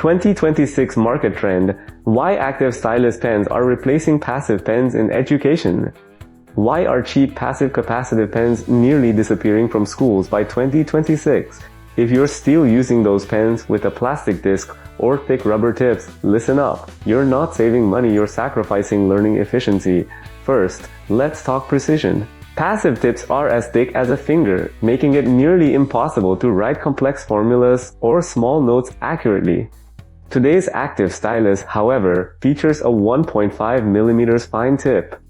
2026 market trend: why active stylus pens are replacing passive pens in education. Why are cheap passive capacitive pens nearly disappearing from schools by 2026? If you're still using those pens with a plastic disc or thick rubber tips, listen up. You're not saving money, you're sacrificing learning efficiency. First, let's talk precision. Passive tips are as thick as a finger, making it nearly impossible to write complex formulas or small notes accurately. Today's active stylus, however, features a 1.5 mm fine tip.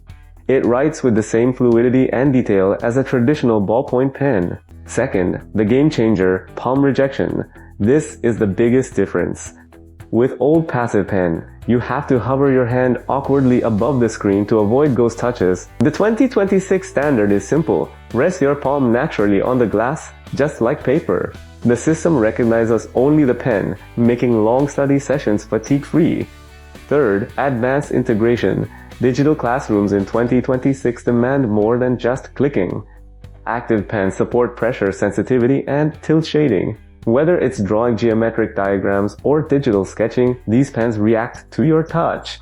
It writes with the same fluidity and detail as a traditional ballpoint pen. Second, the game changer, palm rejection. This is the biggest difference. With old passive pen, you have to hover your hand awkwardly above the screen to avoid ghost touches. The 2026 standard is simple. Rest your palm naturally on the glass, just like paper. The system recognizes only the pen, making long study sessions fatigue-free. Third, advanced integration. Digital classrooms in 2026 demand more than just clicking. Active pens support pressure sensitivity and tilt shading. Whether it's drawing geometric diagrams or digital sketching, these pens react to your touch.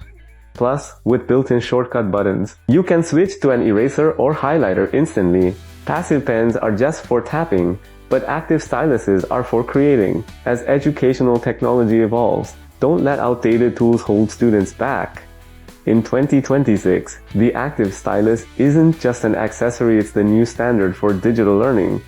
Plus, with built-in shortcut buttons, you can switch to an eraser or highlighter instantly. Passive pens are just for tapping, but active styluses are for creating. As educational technology evolves, don't let outdated tools hold students back. In 2026, the active stylus isn't just an accessory, it's the new standard for digital learning.